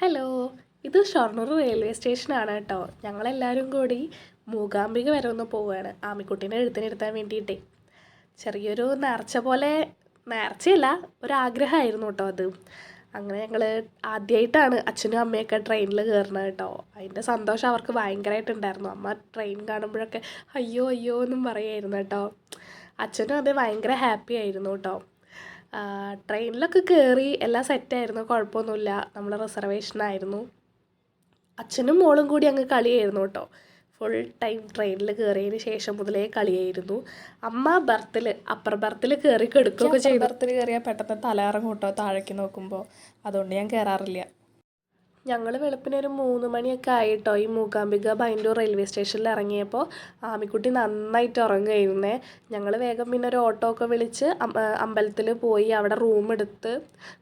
Hello, ഇത് Shoranur railway സ്റ്റേഷനാണ് കേട്ടോ. ഞങ്ങളെല്ലാവരും കൂടി മൂകാംബിക വരെ ഒന്ന് പോവുകയാണ് ആമിക്കുട്ടീനെ എഴുത്തിനിരുത്താൻ വേണ്ടിയിട്ടേ. ചെറിയൊരു നേർച്ച പോലെ, നേർച്ചയല്ല, ഒരാഗ്രഹമായിരുന്നു കേട്ടോ അത്. അങ്ങനെ ഞങ്ങൾ ആദ്യമായിട്ടാണ് അച്ഛനും അമ്മയൊക്കെ ട്രെയിനിൽ കയറുന്നത് കേട്ടോ. അതിൻ്റെ സന്തോഷം അവർക്ക് ഭയങ്കരമായിട്ടുണ്ടായിരുന്നു. അമ്മ ട്രെയിൻ കാണുമ്പോഴൊക്കെ അയ്യോ അയ്യോ എന്നും പറയുമായിരുന്നു കേട്ടോ. അച്ഛനും അത് ഭയങ്കര ഹാപ്പി ആയിരുന്നു കേട്ടോ. ട്രെയിനിലൊക്കെ കയറി എല്ലാം സെറ്റായിരുന്നു, കുഴപ്പമൊന്നുമില്ല. നമ്മൾ റിസർവേഷനായിരുന്നു. അച്ഛനും മോളും കൂടി അങ്ങ് കളിയായിരുന്നു കേട്ടോ. ഫുൾ ടൈം ട്രെയിനിൽ കയറിയതിന് ശേഷം മുതലേ കളിയായിരുന്നു. അമ്മ അപ്പർ ബർത്തിൽ കയറി കെടുക്കുകയൊക്കെ ചെയ്തു. ബർത്തിൽ കയറിയാൽ പെട്ടെന്ന് തലകറങ്ങും കേട്ടോ താഴേക്ക് നോക്കുമ്പോൾ. അതുകൊണ്ട് ഞാൻ കയറാറില്ല. ഞങ്ങൾ വെളുപ്പിന് ഒരു 3 മണിയൊക്കെ ആയിട്ടോ ഈ മൂകാംബിക ബൈൻഡൂർ റെയിൽവേ സ്റ്റേഷനിൽ ഇറങ്ങിയപ്പോൾ ആമിക്കുട്ടി നന്നായിട്ട് ഉറങ്ങുമായിരുന്നേ. ഞങ്ങൾ വേഗം പിന്നെ ഒരു ഓട്ടോ ഒക്കെ വിളിച്ച് അമ്പലത്തിൽ പോയി അവിടെ റൂം എടുത്ത്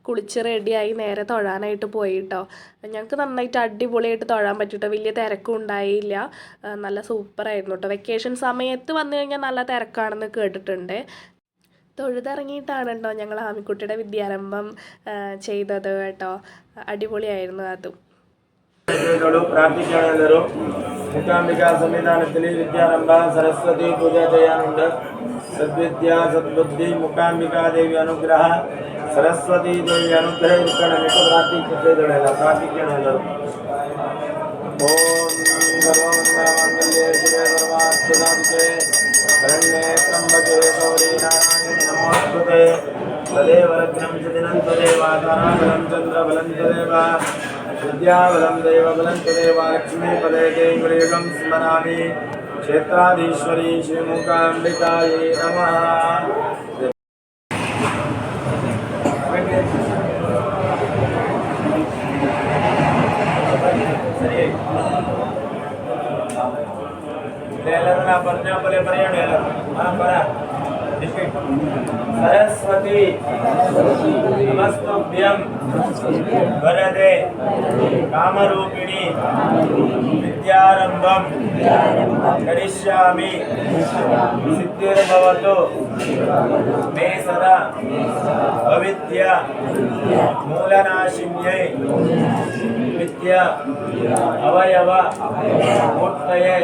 കുളിച്ച് റെഡിയായി നേരെ തൊഴാനായിട്ട് പോയി കേട്ടോ. ഞങ്ങൾക്ക് നന്നായിട്ട് അടിപൊളിയായിട്ട് തൊഴാൻ പറ്റിട്ടോ. വലിയ തിരക്കും ഉണ്ടായില്ല, നല്ല സൂപ്പറായിരുന്നു കേട്ടോ. വെക്കേഷൻ സമയത്ത് വന്നു കഴിഞ്ഞാൽ നല്ല തിരക്കാണെന്ന് കേട്ടിട്ടുണ്ട്. തൊഴുതിറങ്ങിയിട്ടാണ് കേട്ടോ ഞങ്ങൾ ആമിക്കുട്ടിയുടെ വിദ്യാരംഭം ചെയ്തത് കേട്ടോ. അടിപൊളിയായിരുന്നു അതും. പ്രാർത്ഥിക്കാനെല്ലാവരും മൂകാംബിക സംവിധാനത്തിൽ വിദ്യാരംഭ സരസ്വതി പൂജ ചെയ്യാനുണ്ട്. സദ്വിദ്യ സദ്ബുദ്ധി മൂകാംബികാദേവി അനുഗ്രഹ സരസ്വതി ദേവി അനുഗ്രഹം ഇരിക്കണമെന്ന് പ്രാർത്ഥിച്ചിട്ടില്ല. പ്രാർത്ഥിക്കണം എല്ലാവരും. ഓം സർവമംഗളമംഗല്യേ ശിവേ സർവാർത്ഥസാധികേ ശരണ്യേ ത്രംബകേ ഗൗരീ നാരായണി നമോസ്തുതേ. തദേവ രത്നം ചദിനം തദേവ താരാബലം ചന്ദ്രബലം തദേവ വിദ്യാബലം ദൈവബലം തദേവ ലക്ഷ്മീപദേ ദേവീകം സ്മരാമി. ക്ഷേത്രാധീശ്വരീ ശ്രീമൂകാംബികായേ നമഃ. പറഞ്ഞ പോലെ പറയണേ. सरस्वती नमस्तुभ्यं वरदे कामरूपिणी विद्यारंभं करिष्यामि सिद्धिर्भवतु मे सदा अविद्या मूलनाशिन्यै विद्या अवयव मूर्तये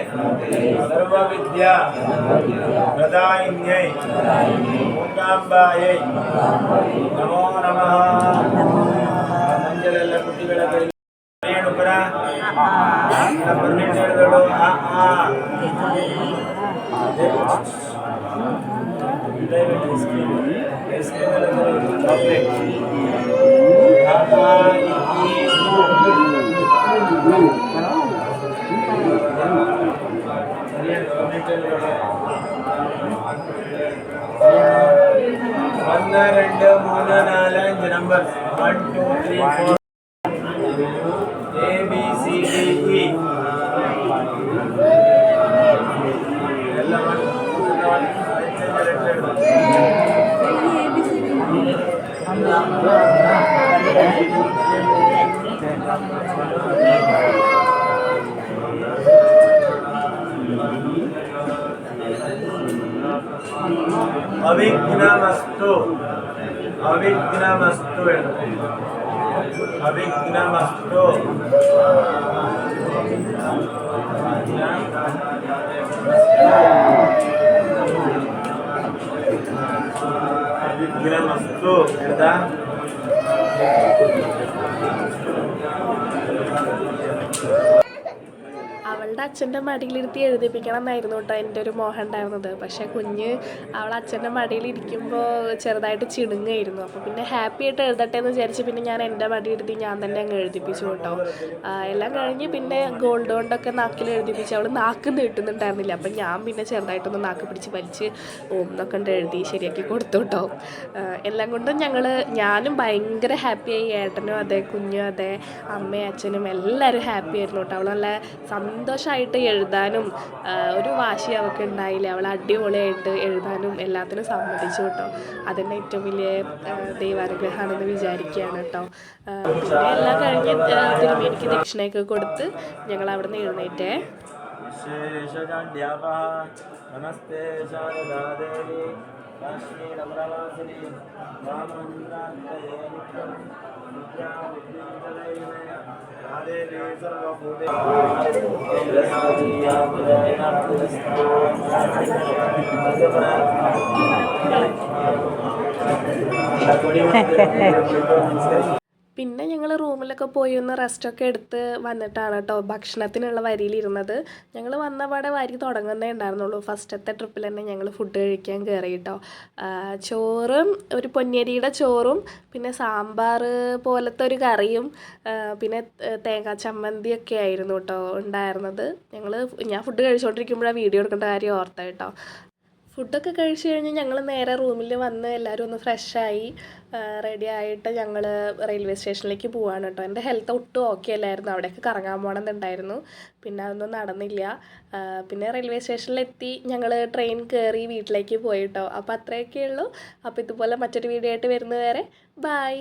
सर्वविद्या प्रदायिन्यै ಮೂಕಾಂಬಾಯೈ ನಮೋ ನಮಃ. ಮಂಜಲೆಲ್ಲ ಕುಟ್ಟಿಗಳ ಏನು ಪರ ಹೇಳಿದಳು. ഒന്ന് രണ്ട് മൂന്ന് നാല് അഞ്ച് നമ്പർ 1 2 3 4 ABCDE अविघ्नमस्तु अविघ्नमस्तु अविघ्नमस्तु. अविघ्नमस्तु एदा അവളുടെ അച്ഛൻ്റെ മടിയിലിരുത്തി എഴുതിപ്പിക്കണം എന്നായിരുന്നു കേട്ടോ എൻ്റെ ഒരു മോഹം ഉണ്ടായിരുന്നത്. പക്ഷേ കുഞ്ഞ് അവൾ അച്ഛൻ്റെ മടിയിലിരിക്കുമ്പോൾ ചെറുതായിട്ട് ചിണുങ്ങായിരുന്നു. അപ്പോൾ പിന്നെ ഹാപ്പി ആയിട്ട് എഴുതട്ടെ എന്ന് വിചാരിച്ച് പിന്നെ ഞാൻ എൻ്റെ മടിയിലിരുത്തി ഞാൻ തന്നെ അങ്ങ് എഴുതിപ്പിച്ചു കേട്ടോ. എല്ലാം കഴിഞ്ഞ് പിന്നെ ഗോൾഡ് കൊണ്ടൊക്കെ നാക്കിൽ എഴുതിപ്പിച്ച് അവൾ നാക്ക് നീട്ടുന്നുണ്ടായിരുന്നില്ല. അപ്പം ഞാൻ പിന്നെ ചെറുതായിട്ടൊന്ന് നാക്ക് പിടിച്ച് വലിച്ച് ഓന്നൊക്കെ ഉണ്ട് എഴുതി ശരിയാക്കി കൊടുത്തു കേട്ടോ. എല്ലാം കൊണ്ടും ഞാനും ഭയങ്കര ഹാപ്പിയായി. ഏട്ടനും അതെ, കുഞ്ഞും അതെ, അമ്മയും അച്ഛനും എല്ലാവരും ഹാപ്പി ആയിരുന്നു കേട്ടോ. അവൾ നല്ല സന്തോഷമായിട്ട് എഴുതാനും ഒരു വാശി അവൾക്ക് ഉണ്ടായില്ല. അവൾ അടിപൊളിയായിട്ട് എഴുതാനും എല്ലാത്തിനും സമ്മതിച്ചു കേട്ടോ. അതെന്നെ ഏറ്റവും വലിയ ദൈവാനുഗ്രഹമാണെന്ന് വിചാരിക്കുകയാണ് കേട്ടോ. പിന്നെ എല്ലാം കഴിഞ്ഞ് തിരുമേനിക്ക് ദക്ഷിണയൊക്കെ കൊടുത്ത് ഞങ്ങൾ അവിടെ നിന്ന് എഴുന്നേറ്റേ. नमस्ते शारदा देवी काश्मीरप्रवासिनी वाममन्त्रान्तये नित्यं विद्याविद्युञ्जलैवे പിന്നെ ഞങ്ങൾ റൂമിലൊക്കെ പോയി ഒന്ന് റെസ്റ്റൊക്കെ എടുത്ത് വന്നിട്ടാണ് കേട്ടോ ഭക്ഷണത്തിനുള്ള വരിയിലിരുന്നത്. ഞങ്ങൾ വന്നപാടെ വരി തുടങ്ങുന്നേ ഉണ്ടായിരുന്നുള്ളൂ. ഫസ്റ്റത്തെ ട്രിപ്പിൽ തന്നെ ഞങ്ങൾ ഫുഡ് കഴിക്കാൻ കയറി കേട്ടോ. ചോറും ഒരു പൊന്നിയരിയുടെ ചോറും പിന്നെ സാമ്പാർ പോലത്തെ ഒരു കറിയും പിന്നെ തേങ്ങാ ചമ്മന്തിയൊക്കെ ആയിരുന്നു കേട്ടോ ഉണ്ടായിരുന്നത്. ഞാൻ ഫുഡ് കഴിച്ചുകൊണ്ടിരിക്കുമ്പോഴാണ് വീഡിയോ എടുക്കേണ്ട കാര്യം ഓർത്തത് കേട്ടോ. ഫുഡൊക്കെ കഴിച്ച് കഴിഞ്ഞ് ഞങ്ങൾ നേരെ റൂമിൽ വന്ന് എല്ലാവരും ഒന്ന് ഫ്രഷായി റെഡി ആയിട്ട് ഞങ്ങൾ റെയിൽവേ സ്റ്റേഷനിലേക്ക് പോവാണ് കേട്ടോ. എൻ്റെ ഹെൽത്ത് ഒട്ടും ഓക്കെ അല്ലായിരുന്നു. അവിടെയൊക്കെ കറങ്ങാൻ പോകണമെന്നുണ്ടായിരുന്നു. പിന്നെ അതൊന്നും നടന്നില്ല. പിന്നെ റെയിൽവേ സ്റ്റേഷനിലെത്തി ഞങ്ങൾ ട്രെയിൻ കയറി വീട്ടിലേക്ക് പോയി കേട്ടോ. അപ്പോൾ അത്രയൊക്കെ ഉള്ളൂ. അപ്പോൾ ഇതുപോലെ മറ്റൊരു വീഡിയോ ആയിട്ട് വരുന്നത് വരെ ബൈ.